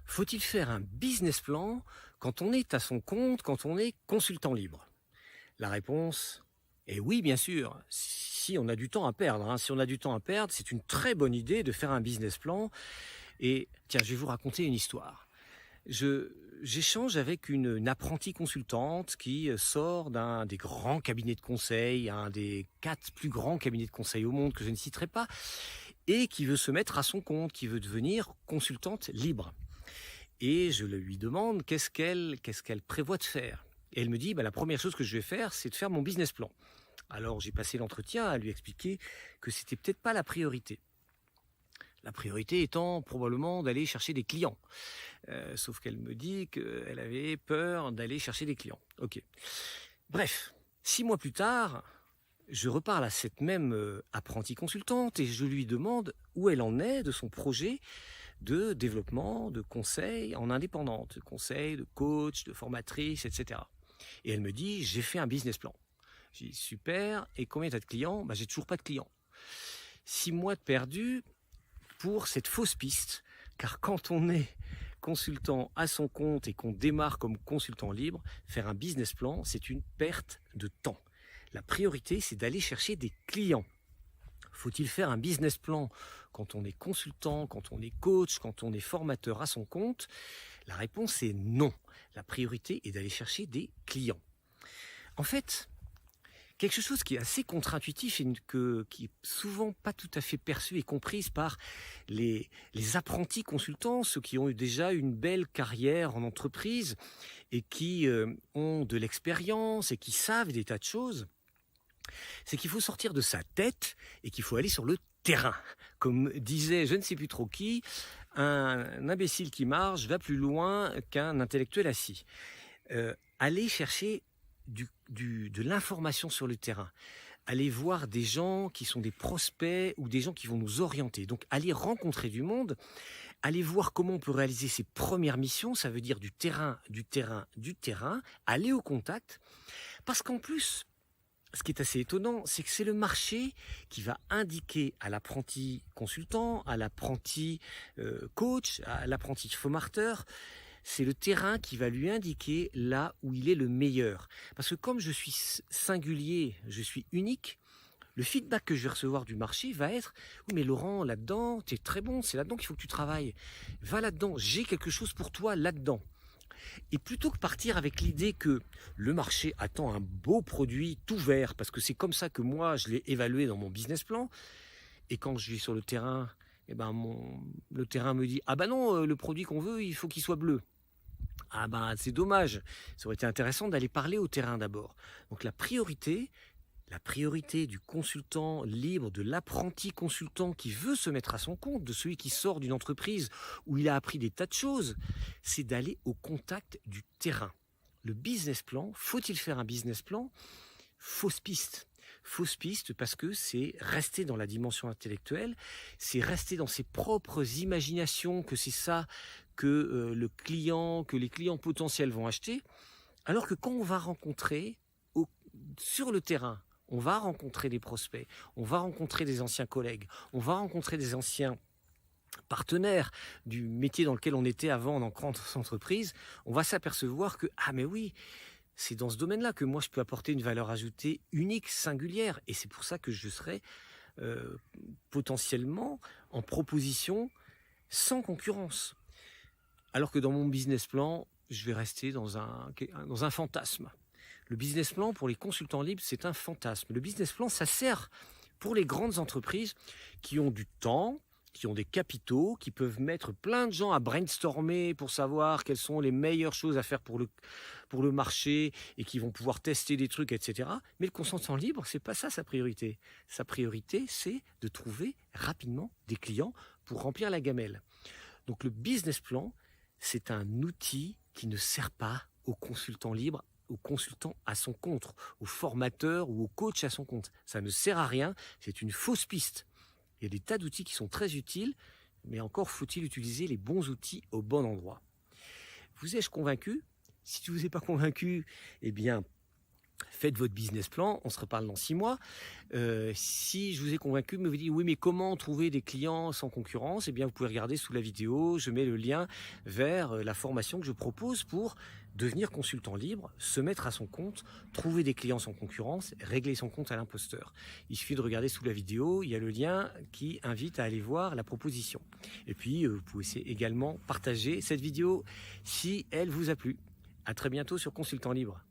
Faut-il faire un business plan quand on est à son compte, quand on est consultant libre? La réponse est oui, bien sûr. Si on a du temps à perdre, Si on a du temps à perdre, c'est une très bonne idée de faire un business plan. Et tiens, je vais vous raconter une histoire. J'échange avec une apprentie consultante qui sort d'un des grands cabinets de conseil, un des 4 plus grands cabinets de conseil au monde que je ne citerai pas, et qui veut se mettre à son compte, qui veut devenir consultante libre. Et je lui demande qu'est-ce qu'elle prévoit de faire. Et elle me dit, la première chose que je vais faire, c'est de faire mon business plan. Alors j'ai passé l'entretien à lui expliquer que c'était peut-être pas la priorité. La priorité étant probablement d'aller chercher des clients. Sauf qu'elle me dit qu'elle avait peur d'aller chercher des clients. Ok. Bref, 6 mois plus tard, je reparle à cette même apprentie consultante et je lui demande où elle en est de son projet de développement, de conseil en indépendante, de conseil, de coach, de formatrice, etc. Et elle me dit, j'ai fait un business plan. J'ai dit, super, et combien tu as de clients? J'ai toujours pas de clients. 6 mois de perdu pour cette fausse piste, car quand on est consultant à son compte et qu'on démarre comme consultant libre, faire un business plan, c'est une perte de temps. La priorité, c'est d'aller chercher des clients. Faut-il faire un business plan quand on est consultant, quand on est coach, quand on est formateur à son compte? La réponse est non. La priorité est d'aller chercher des clients. En fait, quelque chose qui est assez contre-intuitif et qui est souvent pas tout à fait perçu et comprise par les apprentis consultants, ceux qui ont eu déjà une belle carrière en entreprise et qui ont de l'expérience et qui savent des tas de choses, c'est qu'il faut sortir de sa tête et qu'il faut aller sur le terrain. Comme disait je ne sais plus trop qui, un imbécile qui marche va plus loin qu'un intellectuel assis. Aller chercher de l'information sur le terrain. Aller voir des gens qui sont des prospects ou des gens qui vont nous orienter. Donc aller rencontrer du monde, aller voir comment on peut réaliser ses premières missions, ça veut dire du terrain, aller au contact. Parce qu'en plus, ce qui est assez étonnant, c'est que c'est le marché qui va indiquer à l'apprenti consultant, à l'apprenti coach, à l'apprenti formateur, c'est le terrain qui va lui indiquer là où il est le meilleur. Parce que comme je suis singulier, je suis unique, le feedback que je vais recevoir du marché va être « Oui mais Laurent, là-dedans, tu es très bon, c'est là-dedans qu'il faut que tu travailles. Va là-dedans, j'ai quelque chose pour toi là-dedans. » Et plutôt que partir avec l'idée que le marché attend un beau produit tout vert, parce que c'est comme ça que moi je l'ai évalué dans mon business plan, et quand je vais sur le terrain, le terrain me dit « Ah non, le produit qu'on veut, il faut qu'il soit bleu. » Ah c'est dommage, ça aurait été intéressant d'aller parler au terrain d'abord. Donc la priorité du consultant libre, de l'apprenti consultant qui veut se mettre à son compte, de celui qui sort d'une entreprise où il a appris des tas de choses, c'est d'aller au contact du terrain. Le business plan, faut-il faire un business plan? Fausse piste. Fausse piste parce que c'est rester dans la dimension intellectuelle, c'est rester dans ses propres imaginations, que c'est ça que les clients potentiels vont acheter, alors que quand on va rencontrer sur le terrain, on va rencontrer des prospects, on va rencontrer des anciens collègues, on va rencontrer des anciens partenaires du métier dans lequel on était avant en grande entreprise, on va s'apercevoir que, mais oui, c'est dans ce domaine-là que moi je peux apporter une valeur ajoutée unique, singulière, et c'est pour ça que je serai potentiellement en proposition sans concurrence. Alors que dans mon business plan, je vais rester dans un fantasme. Le business plan pour les consultants libres, c'est un fantasme. Le business plan, ça sert pour les grandes entreprises qui ont du temps, qui ont des capitaux, qui peuvent mettre plein de gens à brainstormer pour savoir quelles sont les meilleures choses à faire pour le marché et qui vont pouvoir tester des trucs, etc. Mais le consultant libre, c'est pas ça sa priorité. Sa priorité, c'est de trouver rapidement des clients pour remplir la gamelle. Donc le business plan, c'est un outil qui ne sert pas aux consultants libres, aux consultants à son compte, aux formateurs ou aux coachs à son compte. Ça ne sert à rien, c'est une fausse piste. Il y a des tas d'outils qui sont très utiles, mais encore faut-il utiliser les bons outils au bon endroit. Vous ai-je convaincu? Si je ne vous ai pas convaincu, Faites votre business plan, on se reparle dans 6 mois. Si je vous ai convaincu, me vous dites oui, mais comment trouver des clients sans concurrence? Eh bien, vous pouvez regarder sous la vidéo, je mets le lien vers la formation que je propose pour devenir consultant libre, se mettre à son compte, trouver des clients sans concurrence, régler son compte à l'imposteur. Il suffit de regarder sous la vidéo, il y a le lien qui invite à aller voir la proposition. Et puis, vous pouvez également partager cette vidéo si elle vous a plu. À très bientôt sur Consultant Libre.